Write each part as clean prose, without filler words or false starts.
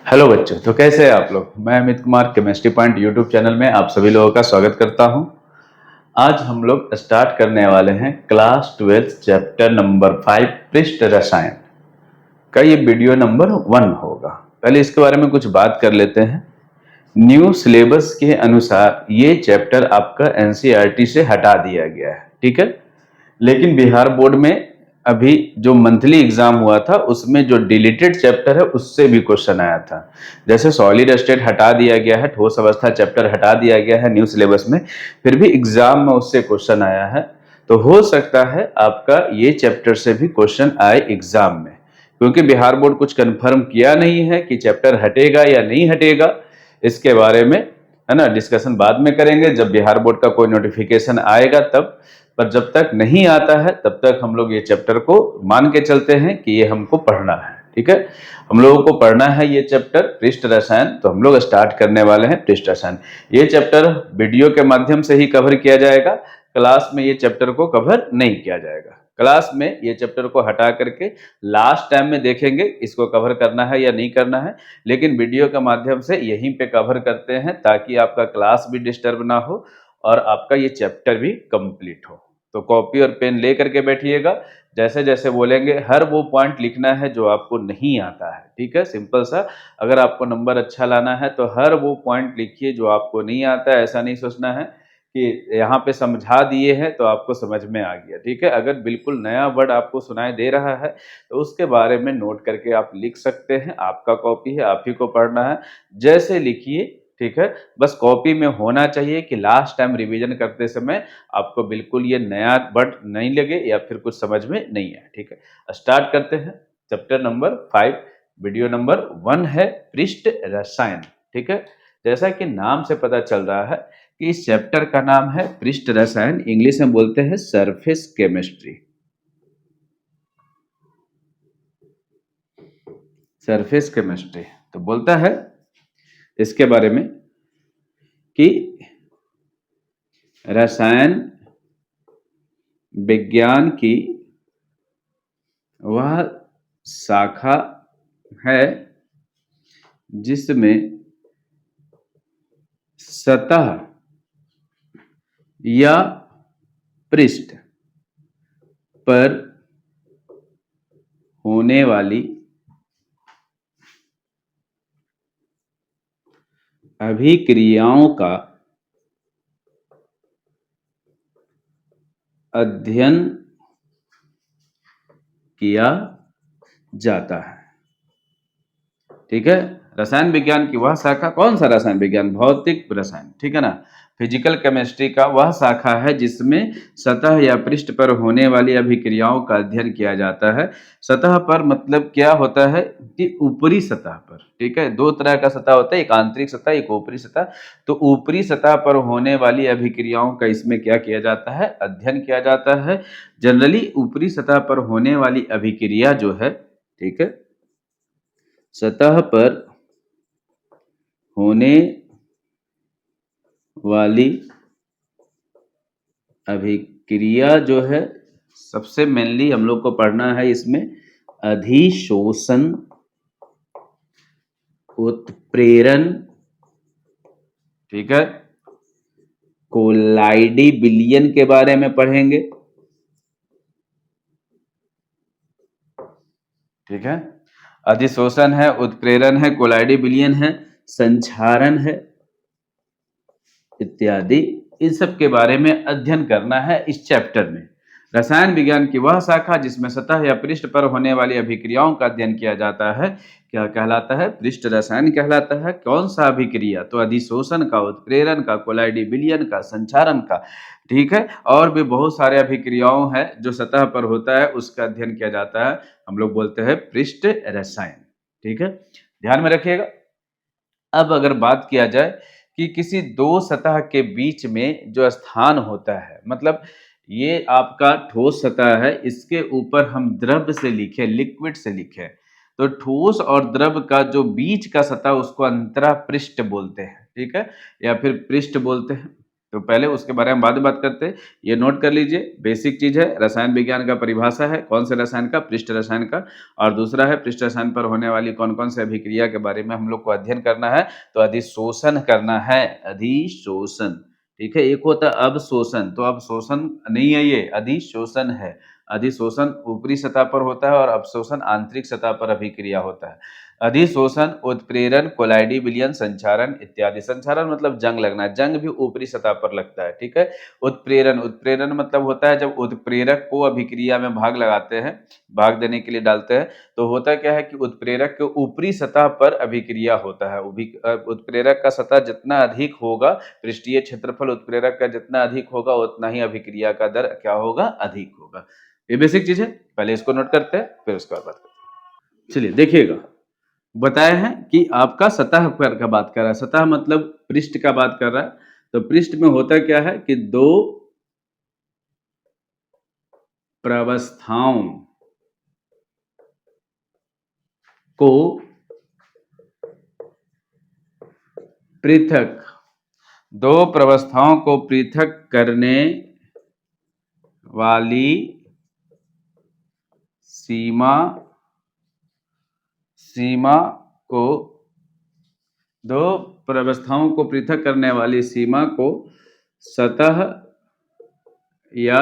Hello बच्चों, तो कैसे हैं आप लोग। मैं Amit Kumar chemistry point YouTube channel में आप सभी लोगों का स्वागत करता हूं। आज हम लोग स्टार्ट करने वाले हैं क्लास 12 चैप्टर नंबर 5 पृष्ठ रसायन का। ये वीडियो नंबर 1 होगा। पहले इसके बारे में कुछ बात कर लेते हैं। न्यू सिलेबस के अनुसार ये चैप्टर आपका एनसीईआरटी से हटा दिया गया है, ठीक है। लेकिन बिहार बोर्ड में अभी जो मंथली एग्जाम हुआ था उसमें जो डिलीटेड चैप्टर है उससे भी क्वेश्चन आया था। जैसे सॉलिड स्टेट हटा दिया गया है, ठोस अवस्था चैप्टर हटा दिया गया है न्यू सिलेबस में, फिर भी एग्जाम में उससे क्वेश्चन आया है। तो हो सकता है आपका ये चैप्टर से भी क्वेश्चन आए एग्जाम में, क्योंकि बिहार बोर्ड कुछ कंफर्म किया नहीं है कि चैप्टर हटेगा या नहीं हटेगा। इसके बारे में है ना डिस्कशन बाद में करेंगे, जब बिहार बोर्ड का कोई नोटिफिकेशन आएगा तब। पर जब तक नहीं आता है तब तक हम लोग ये चैप्टर को मान के चलते हैं कि ये हमको पढ़ना है, ठीक है। हम लोगों को पढ़ना है ये चैप्टर पृष्ठ रसायन, तो हम लोग स्टार्ट करने वाले हैं पृष्ठ रसायन। ये चैप्टर वीडियो के माध्यम से ही कवर किया जाएगा, क्लास में ये चैप्टर को कवर नहीं किया जाएगा। क्लास में ये चैप्टर को हटा करके लास्ट टाइम में देखेंगे इसको कवर करना है या नहीं करना है, लेकिन वीडियो के माध्यम से यहीं पे कवर करते हैं ताकि आपका क्लास भी डिस्टर्ब ना हो और आपका ये चैप्टर भी कंप्लीट हो। तो कॉपी और पेन ले करके बैठिएगा, जैसे जैसे बोलेंगे हर वो पॉइंट लिखना है जो आपको नहीं आता है, ठीक है। सिंपल सा, अगर आपको नंबर अच्छा लाना है तो हर वो पॉइंट लिखिए जो आपको नहीं आता है। ऐसा नहीं सोचना है कि यहाँ पे समझा दिए हैं तो आपको समझ में आ गया, ठीक है। अगर बिल्कुल नया वर्ड आपको सुनाई दे रहा है तो उसके बारे में नोट करके आप लिख सकते हैं। आपका कॉपी है, आप ही को पढ़ना है, जैसे लिखिए, ठीक है। बस कॉपी में होना चाहिए कि लास्ट टाइम रिवीजन करते समय आपको बिल्कुल ये नया वर्ड नहीं लगे या फिर कुछ समझ में नहीं आए, ठीक है। स्टार्ट करते हैं चैप्टर नंबर 5, वीडियो नंबर 1 है पृष्ठ रसायन, ठीक है। जैसा कि नाम से पता चल रहा है कि इस चैप्टर का नाम है पृष्ठ रसायन, इंग्लिश में बोलते हैं सरफेस केमिस्ट्री। सरफेस केमिस्ट्री तो बोलता है इसके बारे में कि रसायन विज्ञान की वह शाखा है जिसमें सतह या पृष्ठ पर होने वाली अभिक्रियाओं का अध्ययन किया जाता है, ठीक है। रसायन विज्ञान की वह शाखा, कौन सा रसायन विज्ञान? भौतिक रसायन, ठीक है ना। फिजिकल केमिस्ट्री का वह शाखा है जिसमें सतह या पृष्ठ पर होने वाली अभिक्रियाओं का अध्ययन किया जाता है। सतह पर मतलब क्या होता है कि ऊपरी सतह पर, ठीक है। दो तरह का सतह होता है, एक आंतरिक सतह, एक ऊपरी सतह। तो ऊपरी सतह पर होने वाली अभिक्रियाओं का इसमें क्या किया जाता है? अध्ययन किया जाता है। जनरली ऊपरी सतह पर होने वाली अभिक्रिया जो है, ठीक है, सतह पर होने वाली अभिक्रिया जो है, सबसे मेनली हम लोग को पढ़ना है इसमें अधिशोषण, उत्प्रेरण, ठीक है। कोलाइडी विलयन के बारे में पढ़ेंगे, ठीक है। अधिशोषण है, उत्प्रेरण है, कोलाइडी विलयन है, संक्षारण है इत्यादि। इन सब के बारे में अध्ययन करना है इस चैप्टर में। रसायन विज्ञान की वह शाखा जिसमें सतह या पृष्ठ पर होने वाली अभिक्रियाओं का अध्ययन किया जाता है, क्या कहलाता है? पृष्ठ रसायन कहलाता है। कौन सा अभिक्रिया? तो अधिशोषण का, उत्प्रेरण का, कोलाइडी विलयन का, संक्षारण का, ठीक है। और भी बहुत सारे अभिक्रियाओं है जो सतह पर होता है, उसका अध्ययन किया जाता है, हम लोग बोलते हैं पृष्ठ रसायन, ठीक है। ध्यान में रखिएगा। अब अगर बात किया जाए कि किसी दो सतह के बीच में जो स्थान होता है, मतलब ये आपका ठोस सतह है, इसके ऊपर हम द्रव से लिखे, लिक्विड से लिखे, तो ठोस और द्रव का जो बीच का सतह उसको अंतरा पृष्ठ बोलते हैं, ठीक है, या फिर पृष्ठ बोलते हैं। तो पहले उसके बारे में बाद में बात करते हैं। ये नोट कर लीजिए, बेसिक चीज है। रसायन विज्ञान का परिभाषा है, कौन से रसायन का? पृष्ठ रसायन का। और दूसरा है पृष्ठ रसायन पर होने वाली कौन कौन से अभिक्रिया के बारे में हम लोग को अध्ययन करना है। तो अधिशोषण करना है, अधिशोषण। ठीक है, एक होता है अवशोषण, तो अवशोषण नहीं है, ये अधिशोषण है। अधिशोषण ऊपरी सतह पर होता है और अवशोषण आंतरिक सतह पर अभिक्रिया होता है। अधिशोषण, उत्प्रेरण, कोलाइडी विलयन, संचारण इत्यादि। संचारण मतलब जंग लगना, जंग भी ऊपरी सतह पर लगता है। ठीक है। उत्प्रेरण, उत्प्रेरण मतलब होता है जब उत्प्रेरक को अभिक्रिया में भाग लगाते हैं, भाग देने के लिए डालते हैं, तो होता क्या है कि उत्प्रेरक के ऊपरी सतह पर अभिक्रिया होता है। उत्प्रेरक का सतह जितना अधिक होगा, पृष्ठीय क्षेत्रफल उत्प्रेरक का जितना अधिक होगा, उतना ही अभिक्रिया का दर क्या होगा? अधिक होगा। ये बेसिक चीज है, पहले इसको नोट करते हैं, फिर उसके बाद बात करते हैं। चलिए देखिएगा, बताया है कि आपका सतह पर का बात कर रहा है, सतह मतलब पृष्ठ का बात कर रहा है। तो पृष्ठ में होता क्या है कि दो प्रवस्थाओं को पृथक, दो प्रवस्थाओं को पृथक करने वाली सीमा, सीमा को, दो प्रवस्थाओं को पृथक करने वाली सीमा को सतह या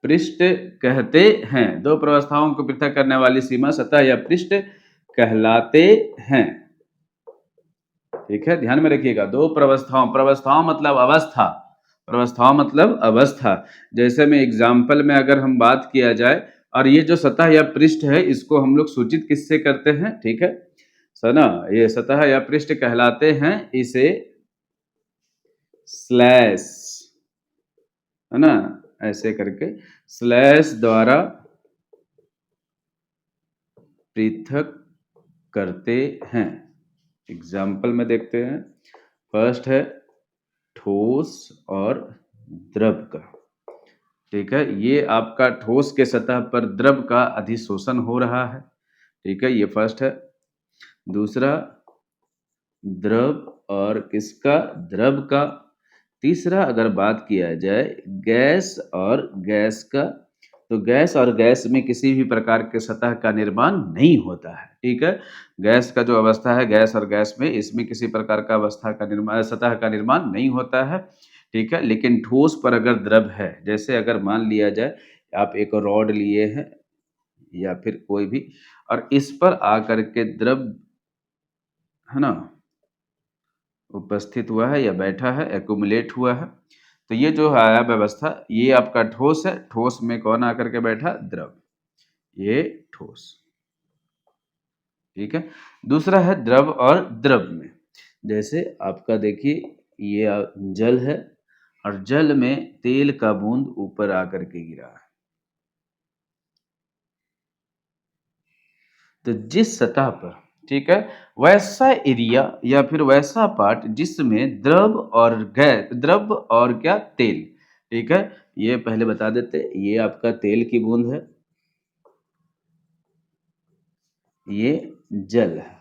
पृष्ठ कहते हैं। दो प्रवस्थाओं को पृथक करने वाली सीमा सतह या पृष्ठ कहलाते हैं। ठीक है, ध्यान में रखिएगा। दो प्रवस्थाओं, प्रवस्थाओं मतलब अवस्था, प्रवस्थाओं मतलब अवस्था। जैसे में एग्जाम्पल में अगर हम बात किया जाए, और ये जो सतह या पृष्ठ है इसको हम लोग सूचित किससे करते हैं? ठीक है सना, ये सतह या पृष्ठ कहलाते हैं, इसे स्लैश, है ना, ऐसे करके स्लैश द्वारा पृथक करते हैं। एग्जाम्पल में देखते हैं। फर्स्ट है ठोस और द्रव का। ठीक है, ये आपका ठोस के सतह पर द्रव का अधिशोषण हो रहा है। ठीक है, ये फर्स्ट है। दूसरा द्रव और किसका? द्रव का। तीसरा अगर बात किया जाए गैस और गैस का, तो गैस और गैस में किसी भी प्रकार के सतह का निर्माण नहीं होता है। ठीक है, गैस का जो अवस्था है, गैस और गैस में, इसमें किसी प्रकार का अवस्था का निर्माण, सतह का निर्माण नहीं होता है। ठीक है, लेकिन ठोस पर अगर द्रव है, जैसे अगर मान लिया जाए आप एक रॉड लिए हैं या फिर कोई भी, और इस पर आकर के द्रव, है ना, उपस्थित हुआ है या बैठा है, एक्यूमुलेट हुआ है, तो ये जो है व्यवस्था, ये आपका ठोस है। ठोस में कौन आकर के बैठा? द्रव, ये ठोस। ठीक है, दूसरा है द्रव और द्रव में। जैसे आपका देखिए, ये जल है और जल में तेल का बूंद ऊपर आकर के गिरा है। तो जिस सतह पर, ठीक है, वैसा एरिया या फिर वैसा पार्ट जिसमें द्रव और गैस, द्रव और क्या? तेल। ठीक है, ये पहले बता देते, ये आपका तेल की बूंद है, ये जल है।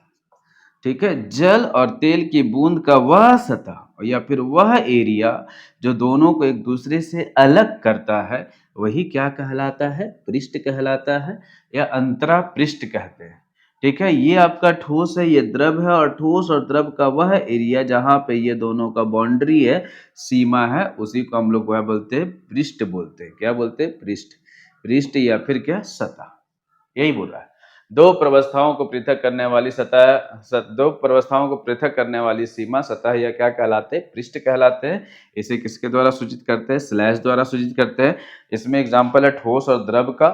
ठीक है, जल और तेल की बूंद का वह सतह या फिर वह एरिया जो दोनों को एक दूसरे से अलग करता है, वही क्या कहलाता है? पृष्ठ कहलाता है, या अंतरा पृष्ठ कहते हैं। ठीक है, ये आपका ठोस है, ये द्रव है, और ठोस और द्रव का वह एरिया जहां पे ये दोनों का बाउंड्री है, सीमा है, उसी को हम लोग वह बोलते हैं पृष्ठ बोलते हैं। क्या बोलते हैं? पृष्ठ। पृष्ठ या फिर क्या? सतह। यही बोल रहा है। दो प्रवस्थाओं को पृथक करने वाली सतह, दो प्रवस्थाओं को पृथक करने वाली सीमा सतह या क्या कहलाते हैं? पृष्ठ कहलाते हैं। इसे किसके द्वारा सूचित करते हैं? स्लैश द्वारा सूचित करते हैं। इसमें एग्जांपल है ठोस और द्रव का।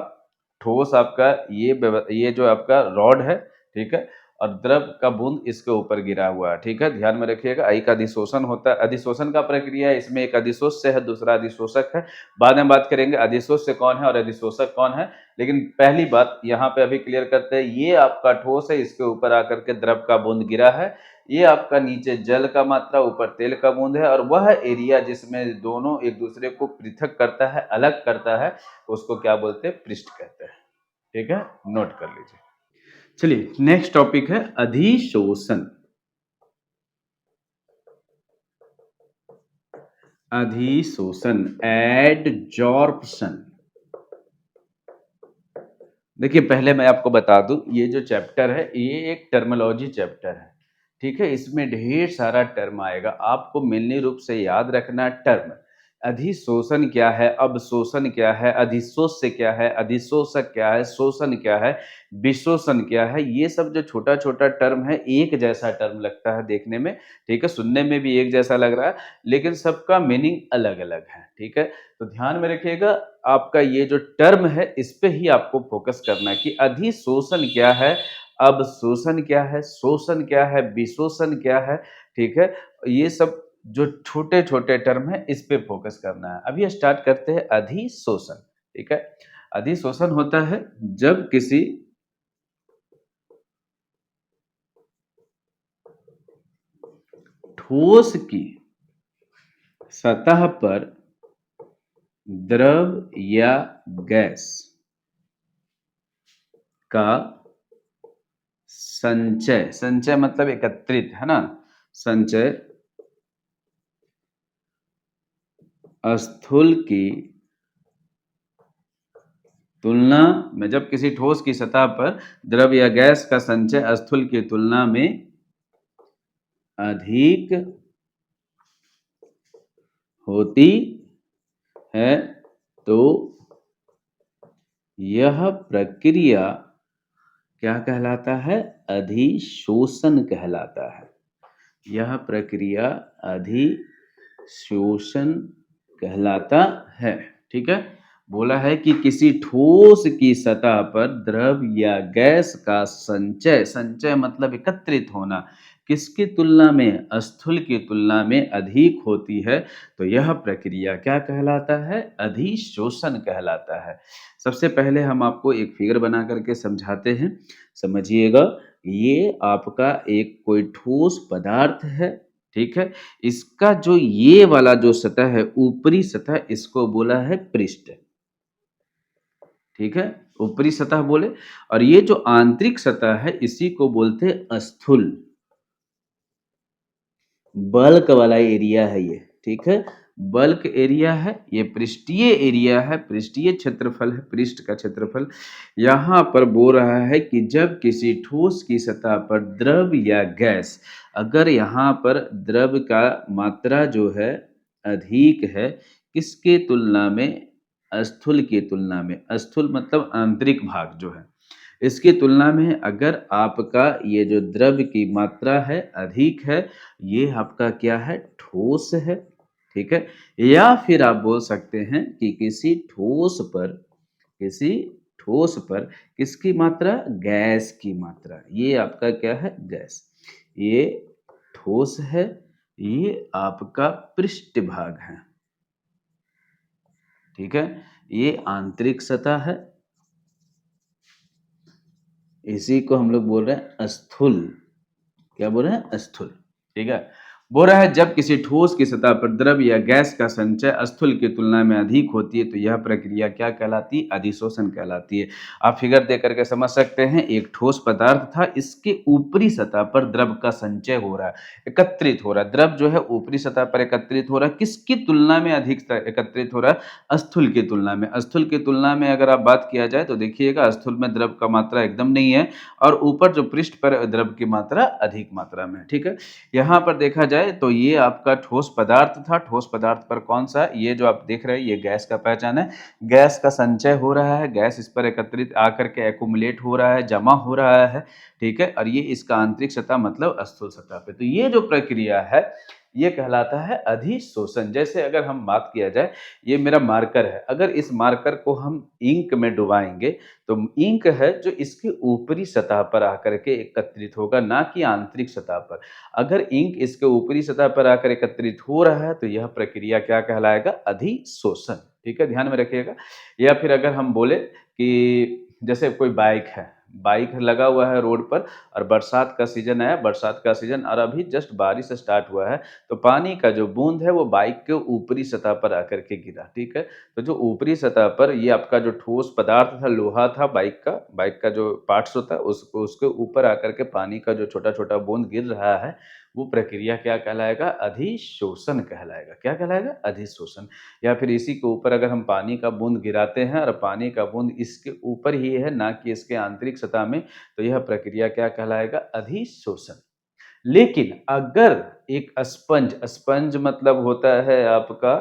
ठोस आपका ये जो आपका रॉड है, ठीक है, और द्रव का बूंद इसके ऊपर गिरा हुआ है। ठीक है, ध्यान में रखिएगा। एक अधिशोषण होता है, अधिशोषण का प्रक्रिया है, इसमें एक अधिशोष से है, दूसरा अधिशोषक है। बाद में बात करेंगे अधिशोष से कौन है और अधिशोषक कौन है। लेकिन पहली बात यहाँ पे अभी क्लियर करते हैं, ये आपका ठोस है, इसके ऊपर आकर के द्रव का बूंद गिरा है। ये आपका नीचे जल का मात्रा, ऊपर तेल का बूंद है, और वह एरिया जिसमें दोनों एक दूसरे को पृथक करता है, अलग करता है, उसको क्या बोलते हैं? पृष्ठ कहते हैं। ठीक है, नोट कर लीजिए। चलिए नेक्स्ट टॉपिक है अधिशोषण। अधिशोषण, एडजॉर्प्शन। देखिए पहले मैं आपको बता दूं, ये जो चैप्टर है ये एक टर्मिनोलॉजी चैप्टर है, ठीक है। इसमें ढेर सारा टर्म आएगा, आपको मेनली रूप से याद रखना टर्म। अधिशोषण क्या है, अवशोषण क्या है, अधिशोष्य क्या है, अधिशोषक क्या है, शोषण क्या है, विशोषण क्या है, ये सब जो छोटा छोटा टर्म है एक जैसा टर्म लगता है देखने में, ठीक है, सुनने में भी एक जैसा लग रहा है, लेकिन सबका मीनिंग अलग अलग है, ठीक है। तो ध्यान में रखिएगा, आपका ये जो टर्म है इस पे ही आपको फोकस करना है कि अधिशोषण क्या है, अवशोषण क्या है, शोषण क्या है, विशोषण क्या है, ठीक है। ये सब जो छोटे छोटे टर्म है इस पे फोकस करना है। अभी स्टार्ट करते हैं अधिशोषण, ठीक है। अधिशोषण होता है जब किसी ठोस की सतह पर द्रव या गैस का संचय, संचय मतलब एकत्रित है ना, संचय स्थूल की तुलना में, जब किसी ठोस की सतह पर द्रव या गैस का संचय स्थूल की तुलना में अधिक होती है तो यह प्रक्रिया क्या कहलाता है, अधिशोषण कहलाता है। यह प्रक्रिया अधिशोषण कहलाता है, ठीक है। बोला है कि किसी ठोस की सतह पर द्रव या गैस का संचय, संचय मतलब एकत्रित होना, किसकी तुलना में, स्थूल की तुलना में अधिक होती है तो यह प्रक्रिया क्या कहलाता है, अधिशोषण कहलाता है। सबसे पहले हम आपको एक फिगर बना करके समझाते हैं, समझिएगा। ये आपका एक कोई ठोस पदार्थ है, ठीक है। इसका जो ये वाला जो सतह है, ऊपरी सतह, इसको बोला है पृष्ठ, ठीक है, ऊपरी सतह बोले। और ये जो आंतरिक सतह है इसी को बोलते हैं स्थूल, बल्क वाला एरिया है ये, ठीक है। बल्क एरिया है, ये पृष्ठीय एरिया है, पृष्ठीय क्षेत्रफल है, पृष्ठ का क्षेत्रफल। यहाँ पर बोल रहा है कि जब किसी ठोस की सतह पर द्रव या गैस, अगर यहाँ पर द्रव का मात्रा जो है अधिक है, किसके तुलना में, स्थूल की तुलना में, स्थूल मतलब आंतरिक भाग जो है, इसकी तुलना में अगर आपका ये जो द्रव की मात्रा है अधिक है, ये आपका क्या है, ठोस है, ठीक है। या फिर आप बोल सकते हैं कि किसी ठोस पर, किसी ठोस पर किसकी मात्रा, गैस की मात्रा, ये आपका क्या है, गैस, ये ठोस है, ये आपका पृष्ठ भाग है, ठीक है। ये आंतरिक सतह है, इसी को हम लोग बोल रहे हैं स्थूल, क्या बोल रहे हैं, स्थूल, ठीक है। बोल रहा है जब किसी ठोस की सतह पर द्रव या गैस का संचय स्थूल की तुलना में अधिक होती है तो यह प्रक्रिया क्या कहलाती है, अधिशोषण कहलाती है। आप फिगर देख करके समझ सकते हैं, एक ठोस पदार्थ था, इसके ऊपरी सतह पर द्रव का संचय हो रहा है, एकत्रित हो रहा है, द्रव जो है ऊपरी सतह पर एकत्रित हो रहा है, किसकी तुलना में अधिक एकत्रित हो रहा है, स्थूल की तुलना में। स्थूल की तुलना में अगर आप बात किया जाए तो देखिएगा स्थूल में द्रव का मात्रा एकदम नहीं है, और ऊपर जो पृष्ठ पर द्रव की मात्रा अधिक मात्रा में, ठीक है। यहाँ पर देखा जाए तो ये आपका ठोस पदार्थ था, ठोस पदार्थ पर कौन सा, ये जो आप देख रहे हैं ये गैस का पहचान है, गैस का संचय हो रहा है, गैस इस पर एकत्रित आकर के एक्यूमुलेट हो रहा है, जमा हो रहा है, ठीक है। और ये इसका आंतरिक सतह मतलब स्थूल सतह पे, तो ये जो प्रक्रिया है ये कहलाता है अधिशोषण। जैसे अगर हम बात किया जाए, ये मेरा मार्कर है, अगर इस मार्कर को हम इंक में डुबाएंगे तो इंक है जो इसकी ऊपरी सतह पर आकर के एकत्रित होगा, ना कि आंतरिक सतह पर। अगर इंक इसके ऊपरी सतह पर आकर एकत्रित हो रहा है तो यह प्रक्रिया क्या कहलाएगा, अधिशोषण, ठीक है, ध्यान में रखिएगा। या फिर अगर हम बोले कि जैसे कोई बाइक है, बाइक लगा हुआ है रोड पर और बरसात का सीजन है, बरसात का सीजन और अभी जस्ट बारिश स्टार्ट हुआ है, तो पानी का जो बूंद है वो बाइक के ऊपरी सतह पर आकर के गिरा, ठीक है। तो जो ऊपरी सतह पर ये आपका जो ठोस पदार्थ था, लोहा था बाइक का जो पार्ट्स होता है उसको उसके ऊपर आकर के पानी का जो छोटा-छोटा बूंद गिर रहा है, वो प्रक्रिया क्या कहलाएगा? अधिशोषण कहलाएगा। क्या कहलाएगा? अधिशोषण। या फिर इसी के ऊपर अगर हम पानी का बूंद गिराते हैं और पानी का बूंद इसके ऊपर ही है, ना कि इसके आंतरिक सतह में, तो यह प्रक्रिया क्या कहलाएगा? अधिशोषण। लेकिन अगर एक स्पंज स्पंज मतलब होता है आपका,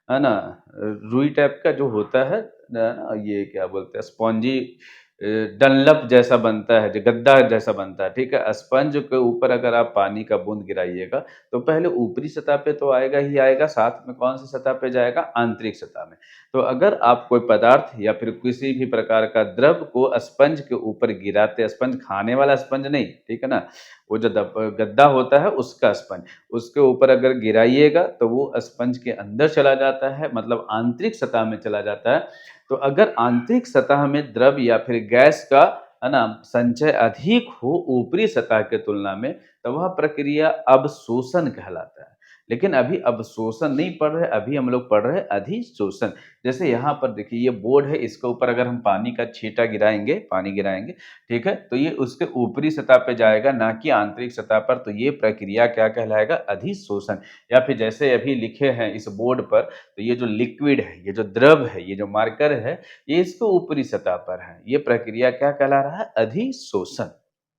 है ना, रुई टाइप का जो होता है ना, ये क्या बोलते हैं, स्पॉन्जी डनलप जैसा बनता है, जो गद्दा जैसा बनता है, ठीक है। स्पंज के ऊपर अगर आप पानी का बूंद गिराइएगा तो पहले ऊपरी सतह पे तो आएगा ही आएगा, साथ में कौन सी सतह पे जाएगा? आंतरिक सतह में। तो अगर आप कोई पदार्थ या फिर किसी भी प्रकार का द्रव को स्पंज के ऊपर गिराते, स्पंज खाने वाला स्पंज नहीं, ठीक है ना, वो जो गद्दा होता है उसका स्पंज, उसके ऊपर अगर गिराइएगा तो वो स्पंज के अंदर चला जाता है, मतलब आंतरिक सतह में चला जाता है। तो अगर आंतरिक सतह में द्रव या फिर गैस का, है ना, संचय अधिक हो ऊपरी सतह के तुलना में, तो वह प्रक्रिया अवशोषण कहलाता है। लेकिन अभी अवशोषण नहीं पढ़ रहे, अभी हम लोग पढ़ रहे हैं अधिशोषण। जैसे यहाँ पर देखिए ये बोर्ड है, इसके ऊपर अगर हम पानी का छींटा गिराएंगे, पानी गिराएंगे, ठीक है, तो ये उसके ऊपरी सतह पे जाएगा, ना कि आंतरिक सतह पर। तो ये प्रक्रिया क्या कहलाएगा? अधिशोषण। या फिर जैसे अभी लिखे हैं इस बोर्ड पर, तो ये जो लिक्विड है, ये जो द्रव है, ये जो मार्कर है, ये इसके ऊपरी सतह पर है। ये प्रक्रिया क्या कहला रहा है? अधिशोषण।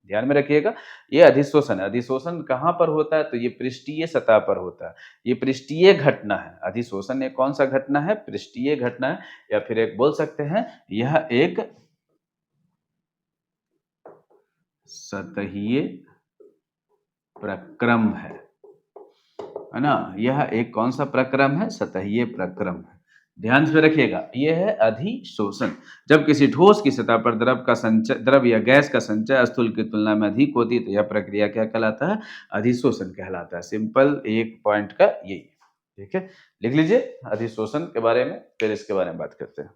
ध्यान में रखिएगा, ये अधिशोषण है। अधिशोषण कहाँ पर होता है? तो ये पृष्ठीय सतह पर होता है। ये पृष्ठीय घटना है। अधिशोषण एक कौन सा घटना है? पृष्ठीय घटना है। या फिर एक बोल सकते हैं, यह एक सतहीय प्रक्रम है ना। यह एक कौन सा प्रक्रम है? सतहीय प्रक्रम है। ध्यान से रखिएगा, यह है अधिशोषण। जब किसी ठोस की सतह पर द्रव या गैस का संचय स्थूल की तुलना में अधिक होती है, तो यह प्रक्रिया क्या कहलाता है? अधिशोषण कहलाता है। सिंपल एक पॉइंट का यही, ठीक है। लिख लीजिए अधिशोषण के बारे में, फिर इसके बारे में बात करते हैं।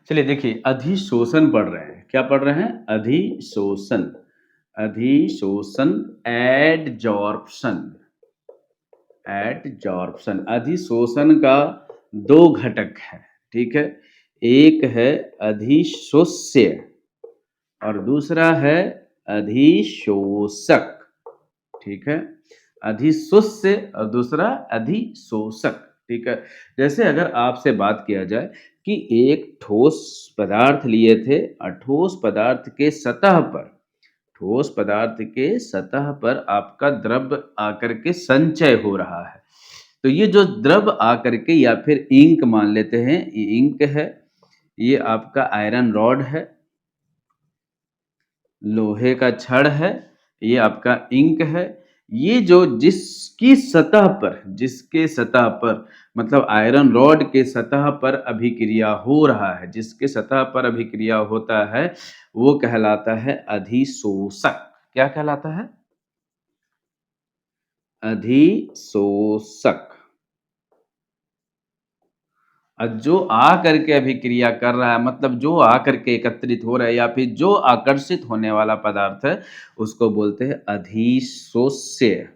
चलिए देखिए, अधिशोषण पढ़ रहे हैं। क्या पढ़ रहे हैं? अधिशोषण। अधिशोषण, एडजॉर्प्शन। एडजॉर्प्शन, अधिशोषण का दो घटक है, ठीक है। एक है अधिशोष्य और दूसरा है अधिशोषक, ठीक है। अधिशोष्य और दूसरा अधिशोषक, ठीक है। जैसे अगर आपसे बात किया जाए कि एक ठोस पदार्थ लिए थे और ठोस पदार्थ के सतह पर आपका द्रव आकर के संचय हो रहा है। तो ये जो द्रव आकर के, या फिर इंक मान लेते हैं, ये इंक है, ये आपका आयरन रॉड है, लोहे का छड़ है, ये आपका इंक है। ये जो जिसके सतह पर, मतलब आयरन रॉड के सतह पर अभिक्रिया हो रहा है, जिसके सतह पर अभिक्रिया होता है, वो कहलाता है अधिशोषक। क्या कहलाता है? अधिशोषक। और जो आ करके अभिक्रिया कर रहा है, मतलब जो आ करके एकत्रित हो रहा है या फिर जो आकर्षित होने वाला पदार्थ है, उसको बोलते हैं अधिशोष्य।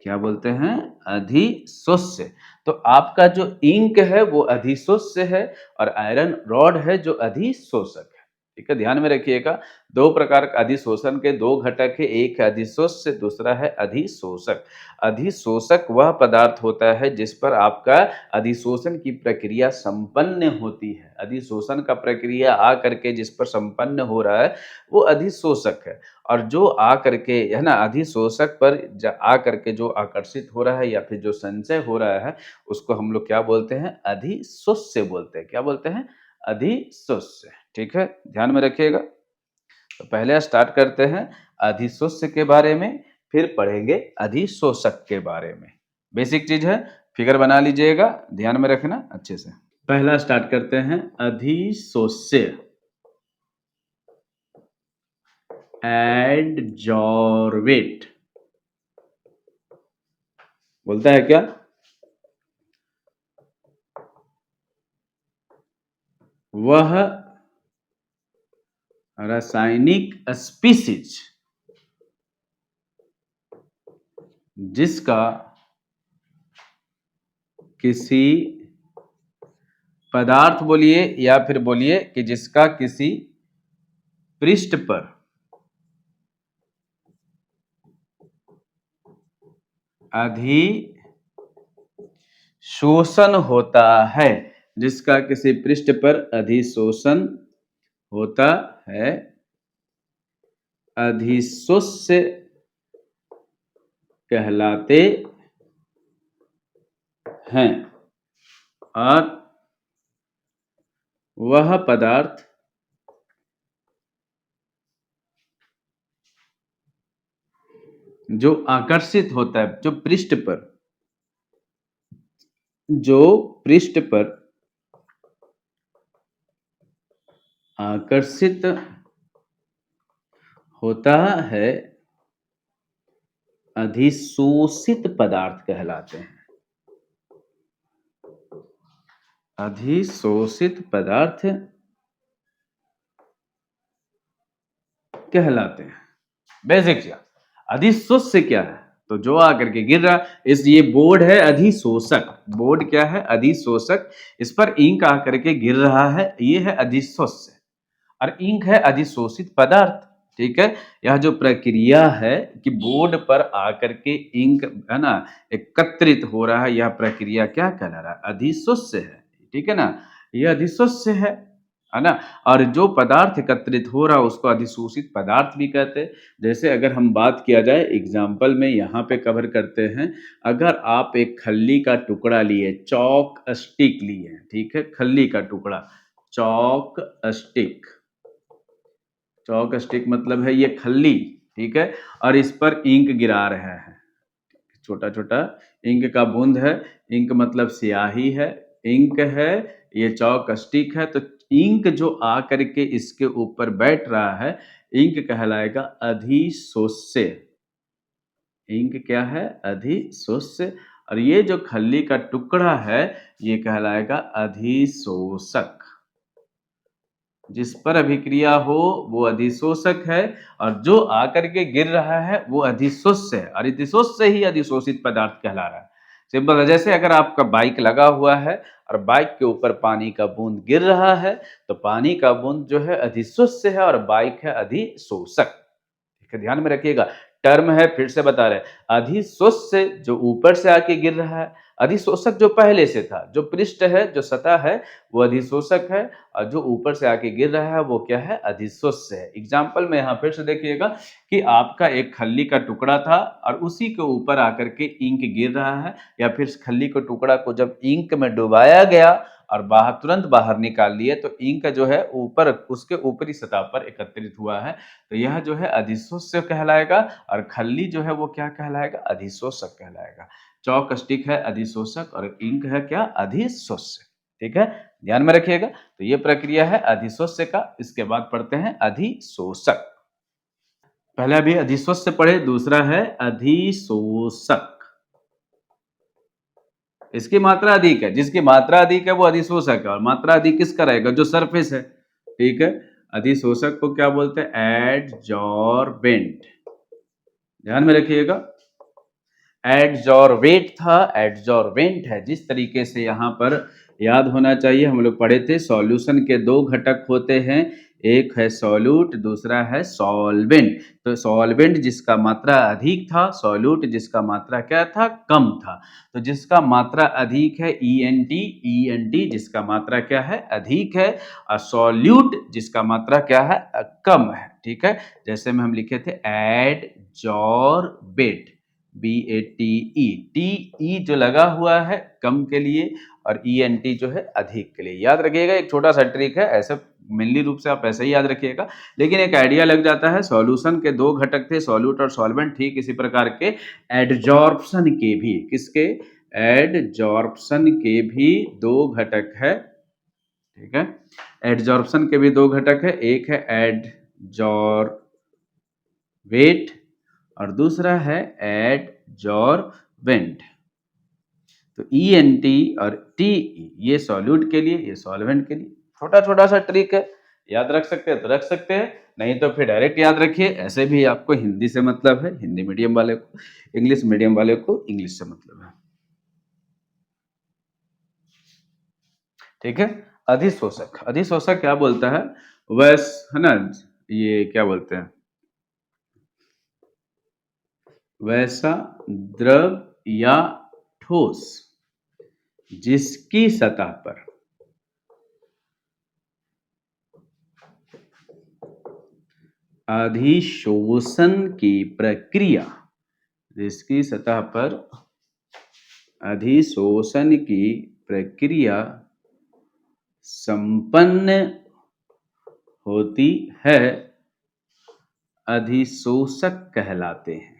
क्या बोलते हैं? अधिशोष्य। तो आपका जो इंक है वो अधिशोष्य है और आयरन रॉड है जो अधिशोषक है, ठीक है। ध्यान में रखिएगा, दो प्रकार का अधिशोषण के दो घटक है, एक है अधिशोष्य, दूसरा है अधिशोषक। अधिशोषक वह पदार्थ होता है जिस पर आपका अधिशोषण की प्रक्रिया संपन्न होती है। अधिशोषण का प्रक्रिया आ करके जिस पर संपन्न हो रहा है, वो अधिशोषक है। और जो आ करके, है ना, अधिशोषक पर आ करके जो आकर्षित हो रहा है या फिर जो संचय हो रहा है, उसको हम लोग क्या बोलते हैं? अधिशोष्य बोलते हैं। क्या बोलते हैं? अधिशोष्य, ठीक है। ध्यान में रखिएगा। तो पहले स्टार्ट करते हैं अधिशोष्य के बारे में, फिर पढ़ेंगे अधिशोषक के बारे में। बेसिक चीज है, फिगर बना लीजिएगा, ध्यान में रखना अच्छे से। पहला स्टार्ट करते हैं अधिशोष्य। एडजॉर्वेट बोलता है क्या? वह रासायनिक स्पीसीज जिसका किसी पदार्थ बोलिए या फिर बोलिए कि जिसका किसी पृष्ठ पर अधिशोषण होता है, जिसका किसी पृष्ठ पर अधिशोषण होता है, अधिशोष्य कहलाते हैं। और वह पदार्थ जो आकर्षित होता है, जो पृष्ठ पर आकर्षित होता है, अधिशोषित पदार्थ कहलाते हैं। अधिशोषित पदार्थ कहलाते हैं। बेसिक चीज, अधिशोष्य क्या है? तो जो आकर के गिर रहा, ये बोर्ड है अधिशोषक। बोर्ड क्या है? अधिशोषक। इस पर इंक आकर के गिर रहा है, ये है अधिशोष्य। और इंक है अधिशोषित पदार्थ। ठीक है, यह जो प्रक्रिया है कि बोर्ड पर आकर के इंक है ना एकत्रित हो रहा है, यह प्रक्रिया क्या कहला रहा है? अधिशोष्य है। ठीक है ना, यह अधिशोष्य है ना। और जो पदार्थ एकत्रित हो रहा है उसको अधिशोषित पदार्थ भी कहते हैं। जैसे अगर हम बात किया जाए एग्जाम्पल में यहाँ पे कवर करते हैं, अगर आप एक खल्ली का टुकड़ा लिए, चौक स्टिक लिए, ठीक है, खल्ली का टुकड़ा, चौक स्टिक, चौक स्टिक मतलब है ये खल्ली, ठीक है, और इस पर इंक गिरा रहे हैं, छोटा छोटा इंक का बूंद है। इंक मतलब स्याही है, इंक है, ये चौक स्टिक है। तो इंक जो आकर के इसके ऊपर बैठ रहा है, इंक कहलाएगा अधिशोष्य। इंक क्या है? अधिशोष्य। और ये जो खल्ली का टुकड़ा है ये कहलाएगा अधिशोषक। जिस पर अभिक्रिया हो वो अधिशोषक है, और जो आकर के गिर रहा है वो अधिशोष्य है, और अधिशोष्य ही अधिशोषित पदार्थ कहला रहा है। सिंपल है, जैसे अगर आपका बाइक लगा हुआ है और बाइक के ऊपर पानी का बूंद गिर रहा है, तो पानी का बूंद जो है अधिशोष्य है और बाइक है अधिशोषक। ठीक है, ध्यान में रखिएगा, टर्म है, फिर से बता रहे, अधिशोष्य जो ऊपर से आके गिर रहा है, अधिशोषक जो पहले से था, जो पृष्ठ है, जो सतह है, वो अधिशोषक है, और जो ऊपर से आके गिर रहा है वो क्या है? अधिशोष्य है। एग्जाम्पल में यहाँ फिर से देखिएगा कि आपका एक खल्ली का टुकड़ा था और उसी के ऊपर आकर के इंक गिर रहा है, या फिर खल्ली के टुकड़ा को जब इंक में डुबाया गया और तुरंत बाहर निकाल लिए, तो इंक जो है ऊपर उसके ऊपरी सतह पर एकत्रित हुआ है, तो यह जो है अधिशोष्य कहलाएगा। और खल्ली जो है वो क्या कहलाएगा? अधिशोषक कहलाएगा। चौक स्टिक है अधिशोषक और इंक है क्या? अधिशोष्य। ठीक है, ध्यान में रखिएगा। तो ये प्रक्रिया है अधिशोष्य का। इसके बाद पढ़ते हैं अधिशोषक। पहले अभी अधिशोष्य पढ़े, दूसरा है अधिशोषक। इसकी मात्रा अधिक है, जिसकी मात्रा अधिक है वो अधिशोषक है, और मात्रा अधिक किसका रहेगा? जो सरफेस है। ठीक है, अधिशोषक को क्या बोलते हैं? एडजॉर्बेंट। ध्यान में रखिएगा, एडजॉर्बेट था, एडजॉर्बेंट है। जिस तरीके से यहाँ पर याद होना चाहिए, हम लोग पढ़े थे सॉल्यूशन के दो घटक होते हैं, एक है सॉल्यूट, दूसरा है सॉल्वेंट। तो सॉल्वेंट जिसका मात्रा अधिक था, सॉल्यूट जिसका मात्रा क्या था? कम था। तो जिसका मात्रा अधिक है ई एन टी जिसका मात्रा क्या है? अधिक है, और सॉल्यूट जिसका मात्रा क्या है? कम है। ठीक है, जैसे में हम लिखे थे एडजॉर्बेट, BATE, TE जो लगा हुआ है कम के लिए, और ENT जो है अधिक के लिए। याद रखिएगा, एक छोटा सा ट्रिक है, ऐसे मेनली रूप से आप ऐसे ही याद रखिएगा, लेकिन एक आइडिया लग जाता है। सॉल्यूशन के दो घटक थे, सॉल्यूट और सॉल्वेंट, ठीक इसी प्रकार के एडजॉर्प्शन के भी, किसके? एडजॉर्प्शन के भी दो घटक है। ठीक है, एडजॉर्प्शन के भी दो घटक है, एक है एडजॉर्बेट और दूसरा है एडजॉर्बेंट। तो ENT और TE ये सॉल्यूट के लिए, ये सॉल्वेंट के लिए। छोटा छोटा सा ट्रिक है, याद रख सकते हैं तो रख सकते हैं, नहीं तो फिर डायरेक्ट याद रखिए। ऐसे भी आपको हिंदी से मतलब है, हिंदी मीडियम वाले को, इंग्लिश मीडियम वाले को इंग्लिश से मतलब है। ठीक है। अधिशोषक, अधिशोषक क्या बोलता है, वैस है ना, ये क्या बोलते हैं, वैसा द्रव या ठोस जिसकी सतह पर अधिशोषण की प्रक्रिया, जिसकी सतह पर अधिशोषण की प्रक्रिया संपन्न होती है, अधिशोषक कहलाते हैं।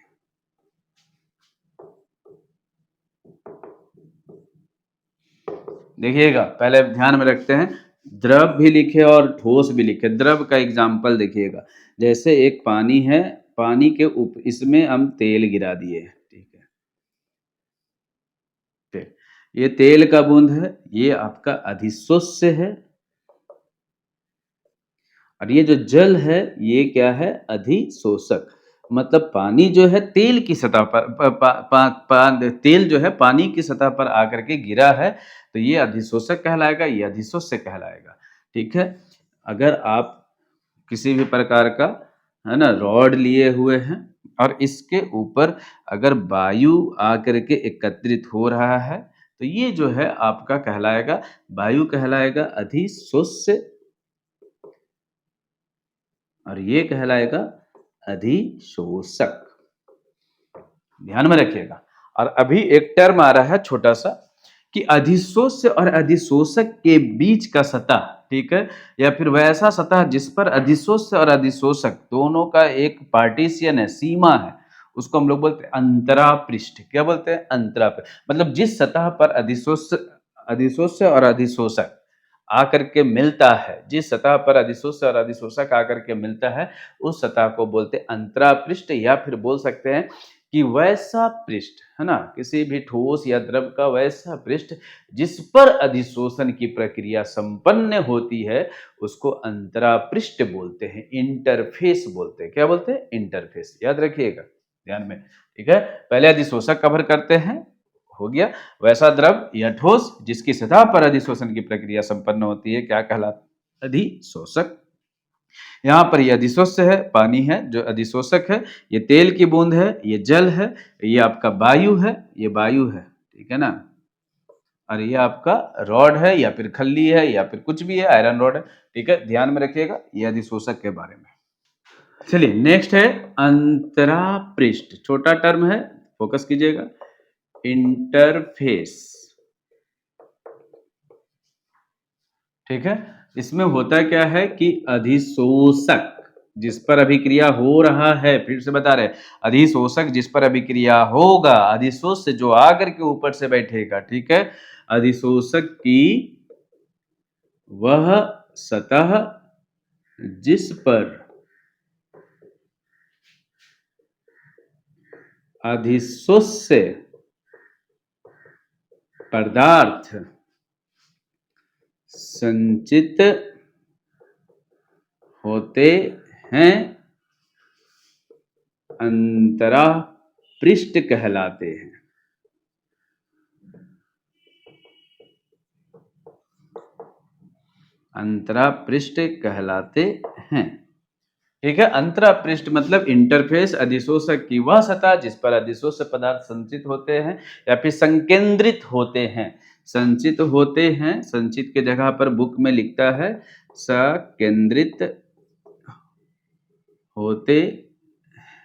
देखिएगा, पहले ध्यान में रखते हैं, द्रव भी लिखे और ठोस भी लिखे। द्रव का एग्जाम्पल देखिएगा, जैसे एक पानी है, पानी के इसमें हम तेल गिरा दिए, ठीक है, ये तेल का बूंद है, ये आपका अधिशोष्य है, और ये जो जल है ये क्या है, अधिशोषक। मतलब पानी जो है तेल की सतह पर तेल जो है पानी की सतह पर आकर के गिरा है, तो ये अधिशोषक कहलाएगा, ये अधिशोष्य कहलाएगा। ठीक है। अगर आप किसी भी प्रकार का है ना रॉड लिए हुए हैं और इसके ऊपर अगर वायु आकर के एकत्रित हो रहा है, तो ये जो है आपका कहलाएगा, वायु कहलाएगा अधिशोष्य, और ये कहलाएगा अधिशोषक। ध्यान में रखिएगा। और अभी एक टर्म आ रहा है छोटा सा, कि अधिशोष्य और अधिशोषक के बीच का सतह, ठीक है, या फिर वैसा सतह जिस पर अधिशोष्य और अधिशोषक दोनों का एक पार्टीशियन है, सीमा है, उसको हम लोग बोलते हैं अंतरापृष्ठ। क्या बोलते हैं, अंतरापृष्ठ। मतलब जिस सतह पर अधिशोष्य और अधिशोषक आकर के मिलता है, जिस सतह पर अधिशोष्य और अधिशोषक आकर के मिलता है, उस सतह को बोलते हैं अंतरापृष्ठ, या फिर बोल सकते हैं कि वैसा पृष्ठ, है ना, किसी भी ठोस या द्रव का वैसा पृष्ठ जिस पर अधिशोषण की प्रक्रिया संपन्न होती है, उसको अंतरापृष्ठ बोलते हैं, इंटरफेस बोलते हैं। क्या बोलते हैं, इंटरफेस। याद रखिएगा ध्यान में। ठीक है, पहले अधिशोषक कवर करते हैं, हो गया। वैसा द्रव या ठोस जिसकी सतह पर अधिशोषण की प्रक्रिया संपन्न होती है, क्या कहलाता, अधिशोषक। यहाँ पर ये अधिशोष्य है, पानी है जो अधिशोषक है, ये तेल की बूंद है, ये जल है, ये आपका वायु है, ये वायु है, ठीक है ना, और ये आपका रॉड है या फिर खल्ली है या फिर कुछ भी है, आयरन रॉड है। ठीक है, ध्यान में रखिएगा ये अधिशोषक के बारे में। चलिए नेक्स्ट है अंतरापृष्ठ, छोटा टर्म है, फोकस कीजिएगा, इंटरफेस। ठीक है, इसमें होता क्या है कि अधिशोषक जिस पर अभिक्रिया हो रहा है, फिर से बता रहे, अधिशोषक जिस पर अभिक्रिया होगा, अधिशोष जो आकर के ऊपर से बैठेगा, ठीक है, अधिशोषक की वह सतह जिस पर अधिशोष्य पदार्थ संचित होते हैं, अंतरापृष्ठ कहलाते हैं। अंतरापृष्ठ कहलाते हैं। ठीक है, अंतरापृष्ठ मतलब इंटरफेस, अधिशोषक की वह सतह जिस पर अधिशोष्य पदार्थ संचित होते हैं या फिर संकेंद्रित होते हैं। संचित होते हैं, संचित के जगह पर बुक में लिखता है संकेंद्रित होते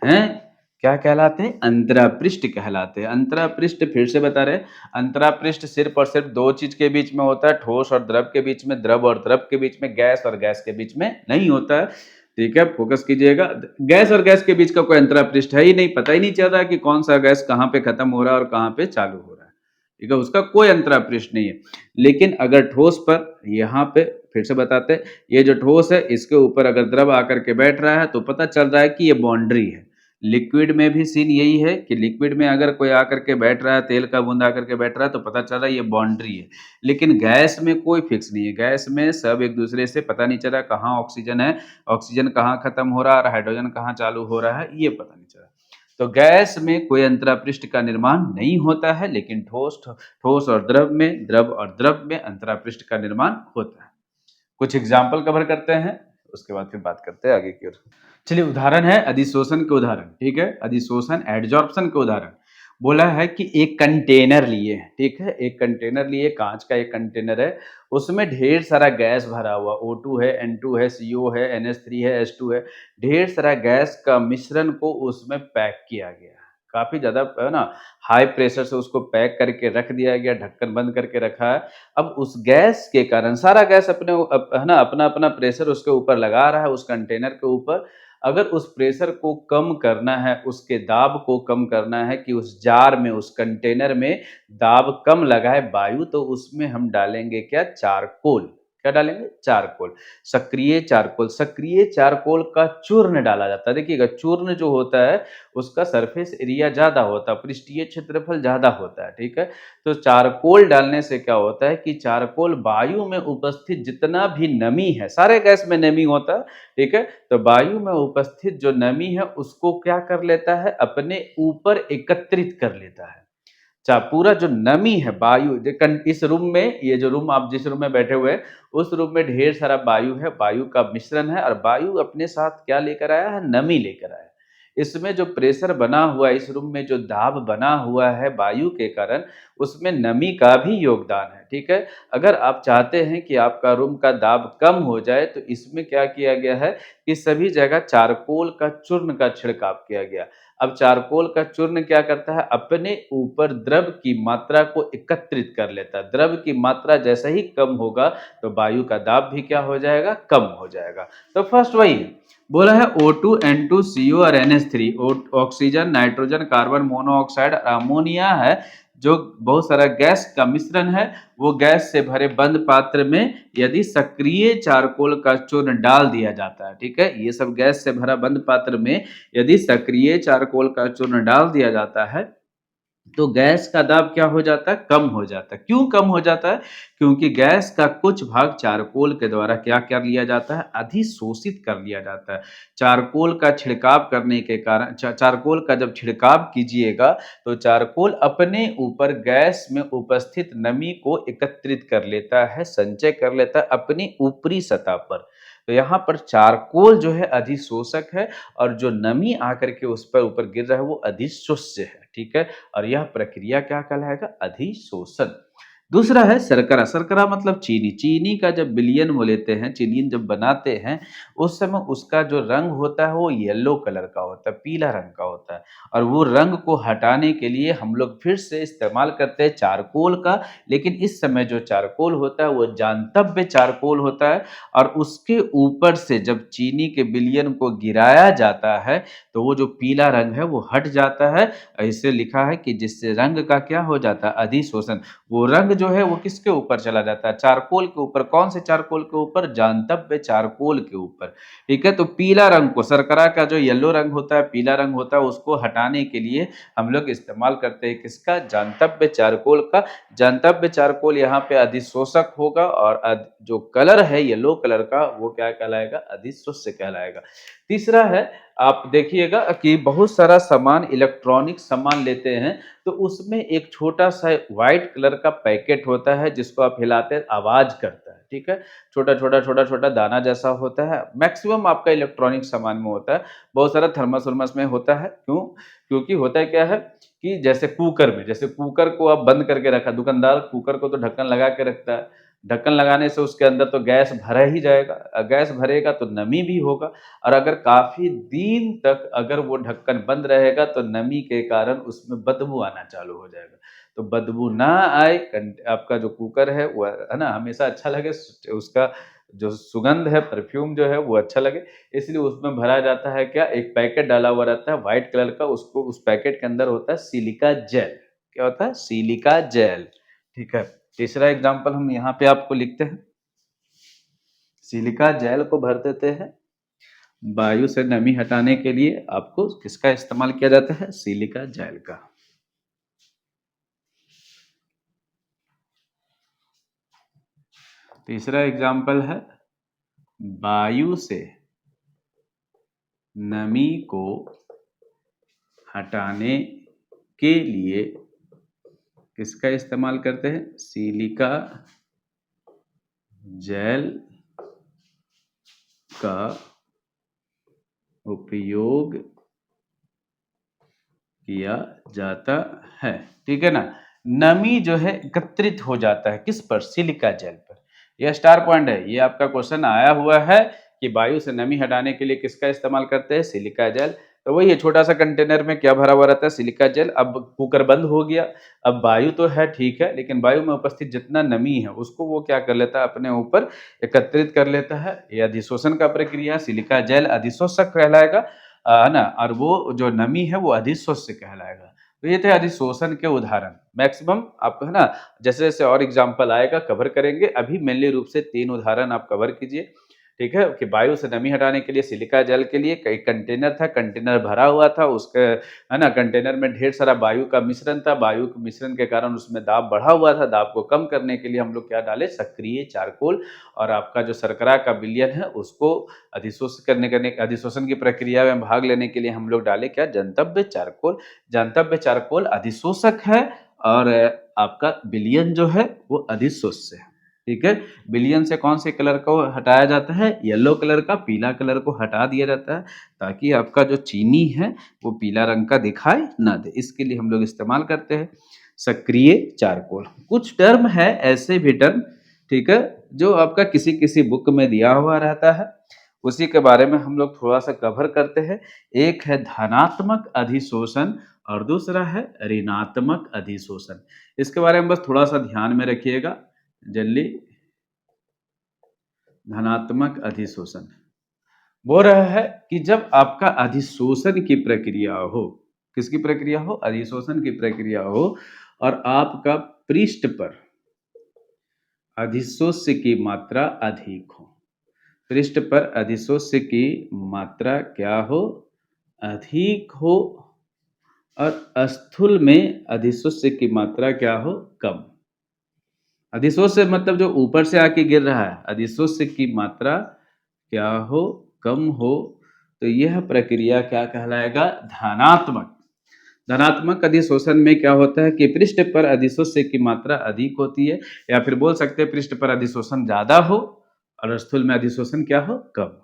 हैं, क्या कहलाते हैं, अंतरापृष्ठ कहलाते हैं। अंतरापृष्ठ फिर से बता रहे, अंतरापृष्ठ सिर्फ और सिर्फ दो चीज के बीच में होता है, ठोस और द्रव के बीच में, द्रव और द्रव के बीच में, गैस और गैस के बीच में नहीं होता है। ठीक है, फोकस कीजिएगा, गैस और गैस के बीच का कोई अंतरापृष्ठ है ही नहीं, पता ही नहीं चल रहा है कि कौन सा गैस कहाँ पे खत्म हो रहा है और कहाँ पे चालू हो रहा है। ठीक है, उसका कोई अंतरापृष्ठ नहीं है। लेकिन अगर ठोस पर, यहाँ पे फिर से बताते हैं, ये जो ठोस है इसके ऊपर अगर द्रव आकर के बैठ रहा है तो पता चल रहा है कि ये बाउंड्री है। लिक्विड में भी सीन यही है कि लिक्विड में अगर कोई आकर के बैठ रहा है, तेल का बूंद आकर के बैठ रहा है तो पता चल रहा है ये बाउंड्री है। लेकिन गैस में कोई फिक्स नहीं है, गैस में सब एक दूसरे से पता नहीं चल रहा कहाँ ऑक्सीजन है, ऑक्सीजन कहाँ खत्म हो रहा है और हाइड्रोजन कहाँ चालू हो रहा है, ये पता नहीं चल रहा। तो गैस में कोई अंतरापृष्ठ का निर्माण नहीं होता है, लेकिन ठोस ठोस और द्रव में, द्रव और द्रव में अंतरापृष्ठ का निर्माण होता है। कुछ एग्जाम्पल कवर करते हैं, उसके बाद फिर बात करते हैं आगे की ओर। चलिए, उदाहरण है अधिशोषण के उदाहरण, ठीक है, अधिशोषण एडजॉर्प्शन के उदाहरण। बोला है कि एक कंटेनर लिए, ठीक है, एक कंटेनर लिए, कांच का एक कंटेनर है, उसमें ढेर सारा गैस भरा हुआ, O2 है, N2 है, CO है, NH3 है, H2 है, ढेर सारा गैस का मिश्रण को उसमें पैक किया गया। काफी ज्यादा है ना, हाई प्रेशर से उसको पैक करके रख दिया गया, ढक्कन बंद करके रखा है। अब उस गैस के कारण सारा गैस अपने है ना, अपना अपना प्रेशर उसके ऊपर लगा रहा है, उस कंटेनर के ऊपर। अगर उस प्रेशर को कम करना है, उसके दाब को कम करना है कि उस जार में, उस कंटेनर में दाब कम लगाए वायु, तो उसमें हम डालेंगे क्या, चारकोल। क्या डालेंगे, चारकोल, सक्रिय चारकोल। सक्रिय चारकोल का चूर्ण डाला जाता है। देखिएगा, चूर्ण जो होता है उसका सरफेस एरिया ज्यादा होता है, पृष्ठीय क्षेत्रफल ज्यादा होता है, ठीक है। तो चारकोल डालने से क्या होता है कि चारकोल वायु में उपस्थित जितना भी नमी है, सारे गैस में नमी होता है, ठीक है, तो वायु में उपस्थित जो नमी है उसको क्या कर लेता है, अपने ऊपर एकत्रित कर लेता है। पूरा जो नमी है वायु, इस रूम में, ये जो रूम आप जिस रूम में बैठे हुए हैं, उस रूम में ढेर सारा वायु है, वायु का मिश्रण है, और वायु अपने साथ क्या लेकर आया है, नमी लेकर आया है। इसमें जो प्रेशर बना हुआ है, इस रूम में जो दाब बना हुआ है वायु के कारण, उसमें नमी का भी योगदान है, ठीक है। अगर आप चाहते हैं कि आपका रूम का दाब कम हो जाए, तो इसमें क्या किया गया है कि सभी जगह चारकोल का चूर्ण का छिड़काव किया गया। अब चारकोल का चूर्ण क्या करता है, अपने ऊपर द्रव की मात्रा को एकत्रित कर लेता है। द्रव की मात्रा जैसे ही कम होगा तो वायु का दाब भी क्या हो जाएगा, कम हो जाएगा। तो फर्स्ट वही बोला है, O2 N2 CO और NH3, oxygen, nitrogen, carbon monoxide, ammonia है, जो बहुत सारा गैस का मिश्रण है। वो गैस से भरे बंद पात्र में यदि सक्रिय चारकोल का चूर्ण डाल दिया जाता है, ठीक है, ये सब गैस से भरा बंद पात्र में यदि सक्रिय चारकोल का चूर्ण डाल दिया जाता है, तो गैस का दाब क्या हो जाता है, कम हो जाता है। क्यों कम हो जाता है, क्योंकि गैस का कुछ भाग चारकोल के द्वारा क्या कर लिया जाता है, अधिशोषित कर लिया जाता है। चारकोल का छिड़काव करने के कारण, चारकोल का जब छिड़काव कीजिएगा तो चारकोल अपने ऊपर गैस में उपस्थित नमी को एकत्रित कर लेता है, संचय कर लेता है अपनी ऊपरी सतह पर। तो यहाँ पर चारकोल जो है अधिशोषक है, और जो नमी आकर के उस पर ऊपर गिर रहा है वो अधिशोष्य है, ठीक है। और यह प्रक्रिया क्या कहलाएगा, अधिशोषण। दूसरा है शर्करा। शर्करा मतलब चीनी। चीनी का जब विलयन वो लेते हैं, चीनी जब बनाते हैं, उस समय उसका जो रंग होता है वो येलो कलर का होता है, पीला रंग का होता है। और वो रंग को हटाने के लिए हम लोग फिर से इस्तेमाल करते हैं चारकोल का। लेकिन इस समय जो चारकोल होता है वो जांतव्य चारकोल होता है, और उसके ऊपर से जब चीनी के विलयन को गिराया जाता है तो वो जो पीला रंग है वो हट जाता है। ऐसे लिखा है कि जिससे रंग का क्या हो जाता है, अधिशोषण। वो रंग जो है वो किसके ऊपर चला जाता है, चारकोल के ऊपर। कौन से चारकोल के ऊपर, जांतव्य चारकोल के ऊपर, ठीक है। तो पीला रंग को, शर्करा का जो येलो रंग होता है, पीला रंग होता है, उसको हटाने के लिए हम लोग इस्तेमाल करते हैं किसका, जांतव्य चारकोल का। जांतव्य चारकोल यहाँ पे अधिशोषक होगा, और जो कलर है येलो कलर का वो क्या कहलाएगा, अधिशोष्य कहलाएगा। तीसरा है, आप देखिएगा कि बहुत सारा सामान, इलेक्ट्रॉनिक सामान लेते हैं, तो उसमें एक छोटा सा व्हाइट कलर का पैकेट होता है, जिसको आप हिलाते हैं आवाज करता है, ठीक है। छोटा छोटा छोटा छोटा दाना जैसा होता है, मैक्सिमम आपका इलेक्ट्रॉनिक सामान में होता है। बहुत सारा थर्मस उर्मस में होता है। क्यों, क्योंकि होता है क्या है कि जैसे कुकर में, जैसे कुकर को आप बंद करके रखा, दुकानदार कुकर को तो ढक्कन लगा के रखता है। ढक्कन लगाने से उसके अंदर तो गैस भरा ही जाएगा, गैस भरेगा तो नमी भी होगा। और अगर काफी दिन तक अगर वो ढक्कन बंद रहेगा तो नमी के कारण उसमें बदबू आना चालू हो जाएगा। तो बदबू ना आए, आपका जो कुकर है वो है ना, हमेशा अच्छा लगे, उसका जो सुगंध है, परफ्यूम जो है वो अच्छा लगे, इसलिए उसमें भरा जाता है क्या, एक पैकेट डाला हुआ रहता है व्हाइट कलर का, उसको, उस पैकेट के अंदर होता है सिलिका जेल। क्या होता है, सिलिका जेल, ठीक है। तीसरा एग्जाम्पल हम यहाँ पे आपको लिखते हैं, सिलिका जेल को भर देते हैं, वायु से नमी हटाने के लिए आपको किसका इस्तेमाल किया जाता है? सिलिका जेल का। तीसरा एग्जाम्पल है, वायु से नमी को हटाने के लिए किसका इस्तेमाल करते हैं? सिलिका जेल का उपयोग किया जाता है। ठीक है ना। नमी जो है एकत्रित हो जाता है किस पर? सिलिका जेल पर। यह स्टार पॉइंट है, ये आपका क्वेश्चन आया हुआ है कि वायु से नमी हटाने के लिए किसका इस्तेमाल करते हैं? Silica gel. तो वही है, छोटा सा कंटेनर में क्या भरा हुआ रहता है? Silica gel. अब कुकर बंद हो गया, अब वायु तो है ठीक है, लेकिन वायु में उपस्थित जितना नमी है उसको वो क्या कर लेता है? अपने ऊपर एकत्रित कर लेता है। यह अधिशोषण का प्रक्रिया, सिलिका जेल अधिशोषक कहलाएगा, है ना। और वो जो नमी है वो अधिशोष्य कहलाएगा। तो ये थे अधिशोषण के उदाहरण। मैक्सिमम आपको, है ना, जैसे जैसे और एग्जाम्पल आएगा कवर करेंगे। अभी मेनली रूप से 3 उदाहरण आप कवर कीजिए। ठीक है, कि वायु से नमी हटाने के लिए सिलिका जेल के लिए कई कंटेनर था, कंटेनर भरा हुआ था, उसके, है ना, कंटेनर में ढेर सारा वायु का मिश्रण था। वायु के मिश्रण के कारण उसमें दाब बढ़ा हुआ था। दाब को कम करने के लिए हम लोग क्या डाले? सक्रिय चारकोल। और आपका जो शर्करा का विलयन है उसको अधिशोषण की प्रक्रिया में भाग लेने के लिए हम लोग डाले क्या? जंतव्य चारकोल। जंतव्य चारकोल अधिशोषक है और आपका विलयन जो है वो अधिशोष्य है। ठीक है। विलयन से कौन से कलर को हटाया जाता है? येलो कलर का, पीला कलर को हटा दिया जाता है ताकि आपका जो चीनी है वो पीला रंग का दिखाई ना दे। इसके लिए हम लोग इस्तेमाल करते हैं सक्रिय चारकोल। कुछ टर्म है ऐसे भी टर्म, ठीक है, जो आपका किसी किसी बुक में दिया हुआ रहता है, उसी के बारे में हम लोग थोड़ा सा कवर करते हैं। एक है धनात्मक अधिशोषण और दूसरा है ऋणात्मक अधिशोषण। इसके बारे में बस थोड़ा सा ध्यान में रखिएगा जल्दी। धनात्मक अधिशोषण वो रहा है कि जब आपका अधिशोषण की प्रक्रिया हो, किसकी प्रक्रिया हो? अधिशोषण की प्रक्रिया हो, और आपका पृष्ठ पर अधिशोष्य की मात्रा अधिक हो। पृष्ठ पर अधिशोष्य की मात्रा क्या हो? अधिक हो। और स्थूल में अधिशोष्य की मात्रा क्या हो? कम। अधिशोष्य मतलब जो ऊपर से आके गिर रहा है, अधिशोष्य की मात्रा क्या हो? कम हो। तो यह प्रक्रिया क्या कहलाएगा? धनात्मक। धनात्मक अधिशोषण में क्या होता है कि पृष्ठ पर अधिशोष्य की मात्रा अधिक होती है, या फिर बोल सकते हैं पृष्ठ पर अधिशोषण ज्यादा हो और स्थूल में अधिशोषण क्या हो? कम।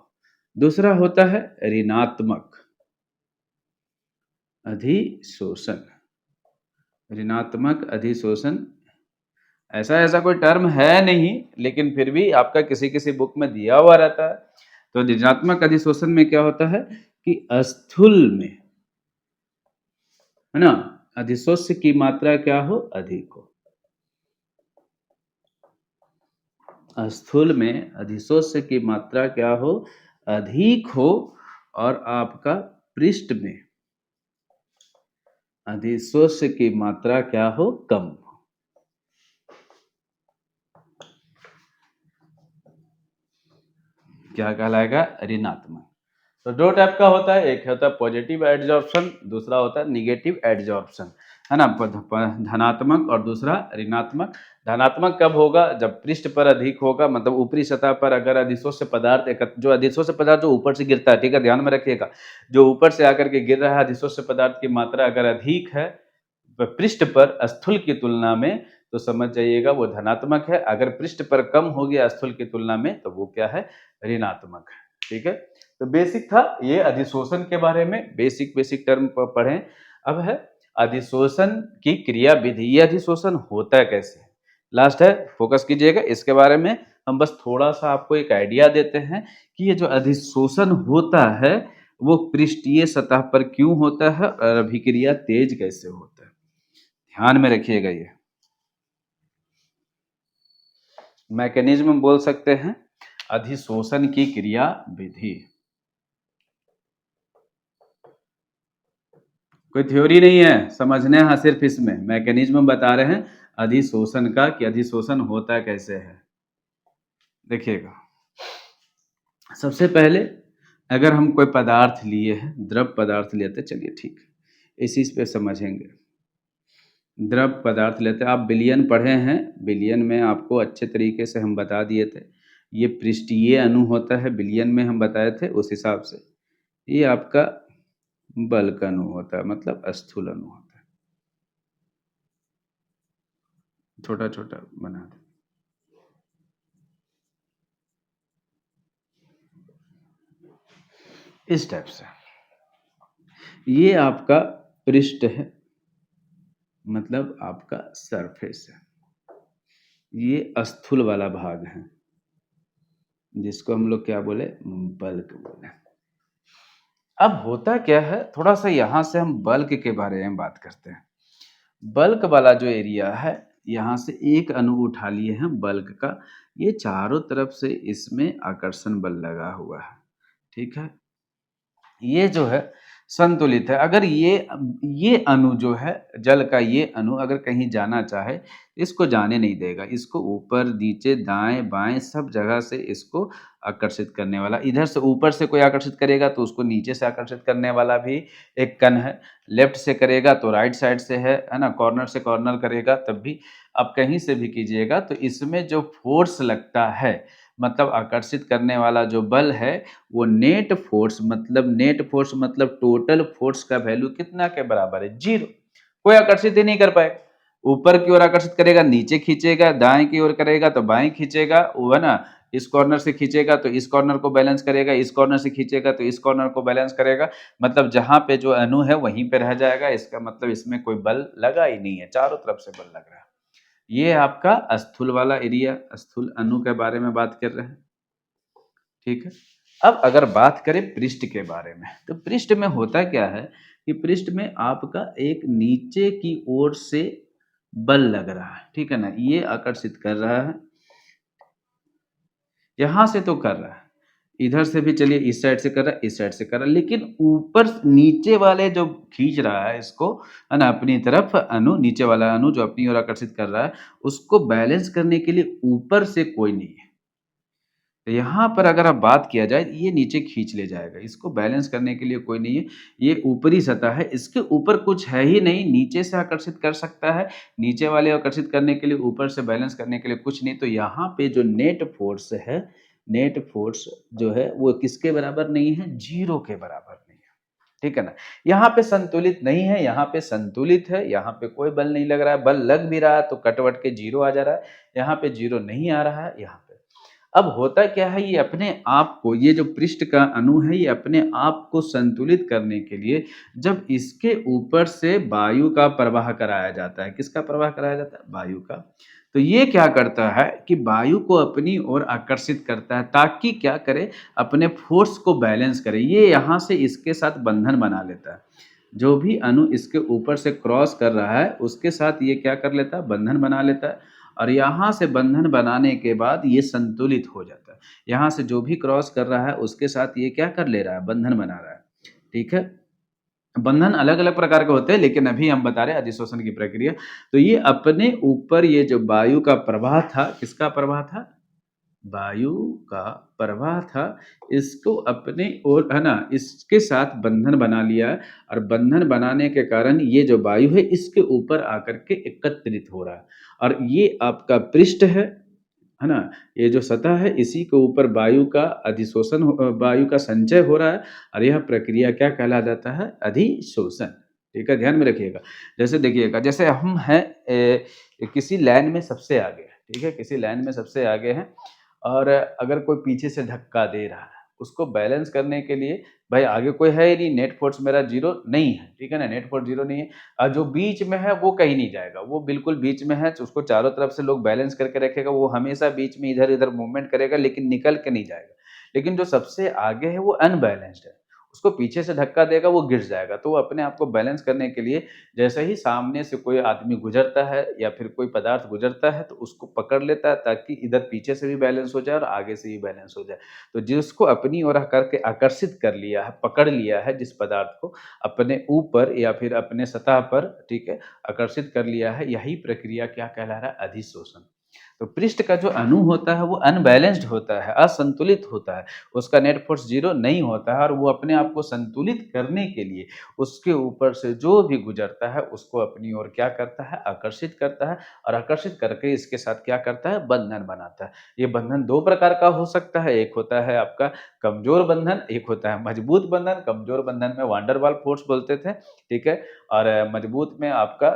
दूसरा होता है ऋणात्मक अधिशोषण। ऋणात्मक अधिशोषण ऐसा ऐसा कोई टर्म है नहीं, लेकिन फिर भी आपका किसी किसी बुक में दिया हुआ रहता है। तो ऋणात्मक अधिशोषण में क्या होता है कि स्थूल में, है ना, अधिशोष्य की मात्रा क्या हो? अधिक हो। स्थूल में अधिशोष्य की मात्रा क्या हो? अधिक हो। और आपका पृष्ठ में अधिशोष्य की मात्रा क्या हो? कम हो। क्या कहलाएगा? ऋणात्मक। तो दो टाइप का होता है, एक होता है पॉजिटिव एडजॉर्प्शन, दूसरा होता है निगेटिव एडजॉर्प्शन, है ना। धनात्मक और दूसरा ऋणात्मक। धनात्मक कब होगा? जब पृष्ठ पर अधिक होगा, मतलब ऊपरी सतह पर अगर अधिशोष्य पदार्थ जो अधिशोष्य पदार्थ जो ऊपर से गिरता है, ठीक है, ध्यान में रखिएगा, जो ऊपर से आकर के गिर रहा है अधिशोष्य पदार्थ की मात्रा अगर अधिक है पृष्ठ पर स्थूल की तुलना में, तो समझ जाइएगा वो धनात्मक है। अगर पृष्ठ पर कम हो गया स्थूल की तुलना में, तो वो क्या है? ऋणात्मक है। ठीक है। तो बेसिक था ये अधिशोषण के बारे में, बेसिक बेसिक टर्म पढ़ें। अब है अधिशोषण की क्रिया विधि। ये अधिशोषण होता है कैसे, लास्ट है, फोकस कीजिएगा इसके बारे में। हम बस थोड़ा सा आपको एक आइडिया देते हैं कि ये जो अधिशोषण होता है वो पृष्ठीय सतह पर क्यों होता है और अभिक्रिया तेज कैसे होता है। ध्यान में रखिएगा, ये मैकेनिज्म बोल सकते हैं अधिशोषण की क्रिया विधि। कोई थ्योरी नहीं है, समझने हैं सिर्फ इसमें मैकेनिज्म बता रहे हैं अधिशोषण का, कि अधिशोषण होता कैसे है। देखिएगा, सबसे पहले अगर हम कोई पदार्थ लिए हैं, द्रव पदार्थ लेते, चलिए ठीक है, इसी पे समझेंगे। द्रव पदार्थ लेते हैं, आप विलयन पढ़े हैं, विलयन में आपको अच्छे तरीके से हम बता दिए थे। ये पृष्ठीय अणु होता है, विलयन में हम बताए थे उस हिसाब से। ये आपका बल्क अणु होता है, मतलब स्थूल अणु होता है। छोटा छोटा बना दे इस टाइप से। ये आपका पृष्ठ है, मतलब आपका सरफेस है। ये स्थूल वाला भाग है, जिसको हम लोग क्या बोले, बल्क बोले। अब होता क्या है, थोड़ा सा यहाँ से हम बल्क के बारे में बात करते हैं। बल्क वाला जो एरिया है, यहाँ से एक अणु उठा लिए हैं बल्क का, ये चारों तरफ से इसमें आकर्षण बल लगा हुआ है, ठीक है। ये जो है संतुलित है। अगर ये अणु जो है, जल का ये अणु अगर कहीं जाना चाहे, इसको जाने नहीं देगा। इसको ऊपर नीचे दाएं बाएं सब जगह से इसको आकर्षित करने वाला, इधर से ऊपर से कोई आकर्षित करेगा तो उसको नीचे से आकर्षित करने वाला भी एक कण है। लेफ्ट से करेगा तो राइट साइड से है ना, कॉर्नर से कॉर्नर करेगा तब भी। आप कहीं से भी कीजिएगा तो इसमें जो फोर्स लगता है, मतलब आकर्षित करने वाला जो बल है, वो नेट फोर्स मतलब टोटल फोर्स का वैल्यू कितना के बराबर है, 0। कोई आकर्षित ही नहीं कर पाएगा। ऊपर की ओर आकर्षित करेगा, नीचे खींचेगा, दाएं की ओर करेगा तो बाएं खींचेगा, वो है ना। इस कॉर्नर से खींचेगा तो इस कॉर्नर को बैलेंस करेगा, इस कॉर्नर से खींचेगा तो इस कॉर्नर को बैलेंस करेगा। मतलब जहां पे जो अणु है वहीं पे रह जाएगा। इसका मतलब इसमें कोई बल लगा ही नहीं है, चारों तरफ से बल लग रहा है। ये आपका स्थूल वाला एरिया, स्थूल अणु के बारे में बात कर रहे हैं, ठीक है। अब अगर बात करें पृष्ठ के बारे में, तो पृष्ठ में होता क्या है कि पृष्ठ में आपका एक नीचे की ओर से बल लग रहा है, ठीक है ना। ये आकर्षित कर रहा है, यहां से तो कर रहा है, इधर से भी चलिए, इस साइड से कर रहा है, इस साइड से कर रहा है, लेकिन ऊपर नीचे वाले जो खींच रहा है इसको, है ना, अपनी तरफ अणु, नीचे वाला अणु जो अपनी ओर आकर्षित कर रहा है, उसको बैलेंस करने के लिए ऊपर से कोई नहीं है। तो यहाँ पर अगर आप बात किया जाए, ये नीचे खींच ले जाएगा, इसको बैलेंस करने के लिए कोई नहीं है। ये ऊपरी सतह है, इसके ऊपर कुछ है ही नहीं, नीचे से आकर्षित कर सकता है, नीचे वाले आकर्षित करने के लिए, ऊपर से बैलेंस करने के लिए कुछ नहीं। तो यहाँ पे जो नेट फोर्स है, नेट फोर्स जो है वो किसके बराबर नहीं है, 0 के बराबर नहीं है, ठीक है ना। यहाँ पे संतुलित नहीं है, यहाँ पे संतुलित है, यहाँ पे कोई बल नहीं लग रहा है। बल लग भी रहा है तो कटवट के 0 आ जा रहा है, यहाँ पे 0 नहीं आ रहा है, यहाँ पे। अब होता क्या है, ये अपने आप को, ये जो पृष्ठ का अणु है, ये अपने आप को संतुलित करने के लिए जब इसके ऊपर से वायु का प्रवाह कराया जाता है, किसका प्रवाह कराया जाता है, वायु का। तो ये क्या करता है कि वायु को अपनी ओर आकर्षित करता है, ताकि क्या करे, अपने फोर्स को बैलेंस करे। ये यहाँ से इसके साथ बंधन बना लेता है। जो भी अणु इसके ऊपर से क्रॉस कर रहा है, उसके साथ ये क्या कर लेता है, बंधन बना लेता है। और यहाँ से बंधन बनाने के बाद ये संतुलित हो जाता है। यहाँ से जो भी क्रॉस कर रहा है उसके साथ ये क्या कर ले रहा है, बंधन बना रहा है, ठीक है। बंधन अलग अलग प्रकार के होते हैं, लेकिन अभी हम बता रहे हैं अधिशोषण की प्रक्रिया। तो ये अपने ऊपर ये जो वायु का प्रवाह था, किसका प्रवाह था, वायु का प्रवाह था, इसको अपने ओर, है ना, इसके साथ बंधन बना लिया। और बंधन बनाने के कारण ये जो वायु है इसके ऊपर आकर के एकत्रित हो रहा है। और ये आपका पृष्ठ है ना, ये जो सतह है, इसी के ऊपर वायु का अधिशोषण वायु का संचय हो रहा है। और यह प्रक्रिया क्या कहला जाता है, अधिशोषण, ठीक है, ध्यान में रखिएगा। जैसे देखिएगा, जैसे हम हैं किसी लाइन में सबसे आगे, ठीक है, किसी लाइन में सबसे आगे हैं, और अगर कोई पीछे से धक्का दे रहा है, उसको बैलेंस करने के लिए, भाई आगे कोई है ही नहीं, नेट फोर्स मेरा 0 नहीं है, ठीक है ना, नेट फोर्स 0 नहीं है। और जो बीच में है वो कहीं नहीं जाएगा, वो बिल्कुल बीच में है, तो उसको चारों तरफ से लोग बैलेंस करके रखेगा, वो हमेशा बीच में इधर इधर मूवमेंट करेगा, लेकिन निकल के नहीं जाएगा। लेकिन जो सबसे आगे है वो अनबैलेंस्ड है, उसको पीछे से धक्का देगा, वो गिर जाएगा। तो वो अपने आप को बैलेंस करने के लिए, जैसे ही सामने से कोई आदमी गुजरता है या फिर कोई पदार्थ गुजरता है, तो उसको पकड़ लेता है, ताकि इधर पीछे से भी बैलेंस हो जाए और आगे से भी बैलेंस हो जाए। तो जिसको अपनी ओर करके आकर्षित कर लिया है, पकड़ लिया है, जिस पदार्थ को अपने ऊपर या फिर अपने सतह पर, ठीक है, आकर्षित कर लिया है, यही प्रक्रिया क्या कहला रहा है, अधिशोषण। तो पृष्ठ का जो अणु होता है वो अनबैलेंस्ड होता है, असंतुलित होता है। उसका नेट फ़ोर्स 0 नहीं होता है और वो अपने आप को संतुलित करने के लिए उसके ऊपर से जो भी गुज़रता है उसको अपनी ओर क्या करता है, आकर्षित करता है और आकर्षित करके इसके साथ क्या करता है, बंधन बनाता है। ये बंधन 2 प्रकार का हो सकता है, एक होता है आपका कमज़ोर बंधन, एक होता है मजबूत बंधन। कमज़ोर बंधन में वान डर वाल फ़ोर्स बोलते थे, ठीक है? और मजबूत में आपका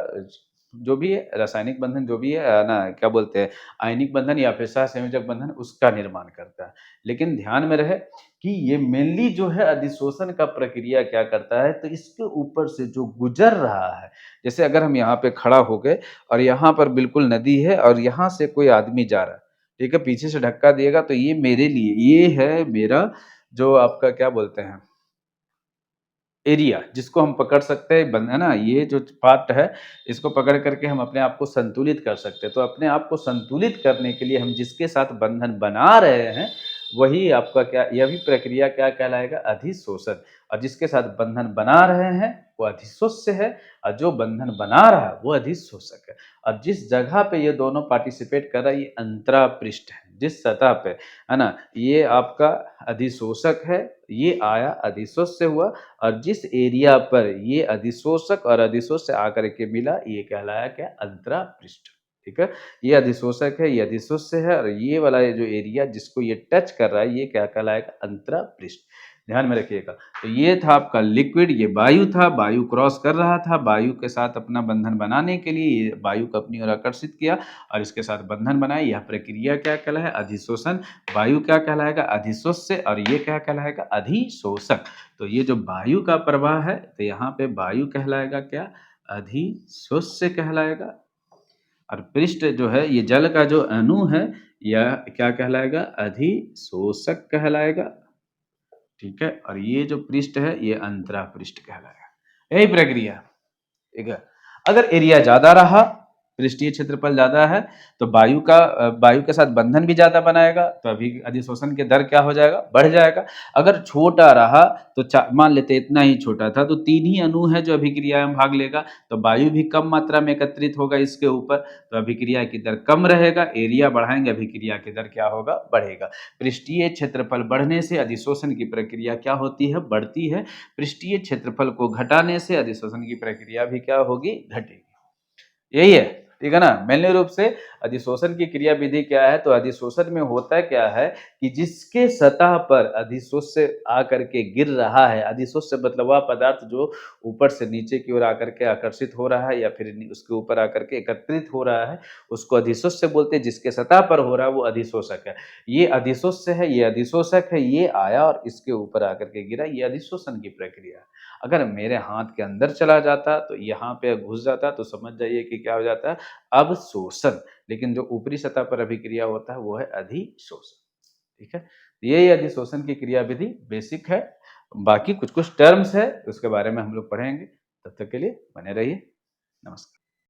जो भी है रासायनिक बंधन जो भी है ना क्या बोलते हैं आयनिक बंधन या फिर सहसंयोजक बंधन उसका निर्माण करता है। लेकिन ध्यान में रहे कि ये मेनली जो है अधिशोषण का प्रक्रिया क्या करता है, तो इसके ऊपर से जो गुज़र रहा है, जैसे अगर हम यहाँ पे खड़ा हो गए और यहाँ पर बिल्कुल नदी है और यहाँ से कोई आदमी जा रहा है, ठीक है? पीछे से धक्का दिएगा तो ये मेरे लिए ये है मेरा जो आपका क्या बोलते हैं एरिया जिसको हम पकड़ सकते हैं है ना? ये जो पार्ट है इसको पकड़ करके हम अपने आप को संतुलित कर सकते हैं। तो अपने आप को संतुलित करने के लिए हम जिसके साथ बंधन बना रहे हैं, वही आपका क्या यह भी प्रक्रिया क्या कहलाएगा? अधिशोषण। और जिसके साथ बंधन बना रहे हैं वो अधिशोष्य है और जो बंधन बना रहा है वो अधिशोषक है। और जिस जगह पे ये दोनों पार्टिसिपेट कर रहा है ये अंतरापृष्ठ है। जिस सतह पे, है ना? ये आपका अधिशोषक है, ये आया अधिशोष्य हुआ और जिस एरिया पर ये अधिशोषक और अधिशोष्य आकर के मिला ये कहलाया क्या अंतरापृष्ठ। ठीक है, ये अधिशोषक है, ये अधिशोष्य है और ये वाला ये जो एरिया जिसको ये टच कर रहा है ये क्या कहलाएगा अंतरापृष्ठ। ध्यान में रखिएगा। तो ये था आपका लिक्विड, ये वायु था, वायु क्रॉस कर रहा था, वायु के साथ अपना बंधन बनाने के लिए ये वायु को अपनी ओर आकर्षित किया और इसके साथ बंधन बनाई। यह प्रक्रिया क्या कहलाए अधिशोषण। वायु क्या कहलाएगा अधिशोष्य और ये क्या कहलाएगा अधिशोषक। तो ये जो वायु का प्रवाह है तो यहाँ पे वायु कहलाएगा क्या अधिशोष्य कहलाएगा और पृष्ठ जो है ये जल का जो अणु है यह क्या कहलाएगा अधिशोषक कहलाएगा। ठीक है, और ये जो पृष्ठ है ये अंतरा पृष्ठ कहलाएगा। यही प्रक्रिया, ठीक है। अगर एरिया ज्यादा रहा, पृष्ठीय क्षेत्रफल ज्यादा है तो वायु के साथ बंधन भी ज्यादा बनाएगा तो अभी अधिशोषण के दर क्या हो जाएगा बढ़ जाएगा। अगर छोटा रहा तो मान लेते इतना ही छोटा था तो 3 ही अणु है जो अभिक्रिया में भाग लेगा तो वायु भी कम मात्रा में एकत्रित होगा इसके ऊपर तो अभिक्रिया की दर कम रहेगा। एरिया बढ़ाएंगे अभिक्रिया की दर क्या होगा बढ़ेगा। पृष्ठीय क्षेत्रफल बढ़ने से अधिशोषण की प्रक्रिया क्या होती है बढ़ती है। पृष्ठीय क्षेत्रफल को घटाने से अधिशोषण की प्रक्रिया भी क्या होगी घटेगी। यही है, ठीक है ना। मेनली रूप से अधिशोषण की क्रिया विधि क्या है तो अधिशोषण में होता क्या है कि जिसके सतह पर अधिशोष्य आकर के गिर रहा है, अधिशोष्य मतलब वह पदार्थ जो ऊपर से नीचे की ओर आकर के आकर्षित हो रहा है या फिर उसके ऊपर आकर के एकत्रित हो रहा है उसको अधिशोष्य बोलते हैं। जिसके सतह पर हो रहा है वो अधिशोषक है। ये अधिशोष्य है, ये अधिशोषक है, ये आया और इसके ऊपर आकर के गिरा, ये अधिशोषण की प्रक्रिया है। अगर मेरे हाथ के अंदर चला जाता तो यहाँ पे घुस जाता तो समझ जाइए कि क्या हो जाता है अवशोषण। लेकिन जो ऊपरी सतह पर अभिक्रिया होता है वो है अधिशोषण। ठीक है, ये अधिशोषण की क्रिया विधि बेसिक है। बाकी कुछ कुछ टर्म्स है उसके बारे में हम लोग पढ़ेंगे। तब तक के लिए बने रहिए। नमस्कार।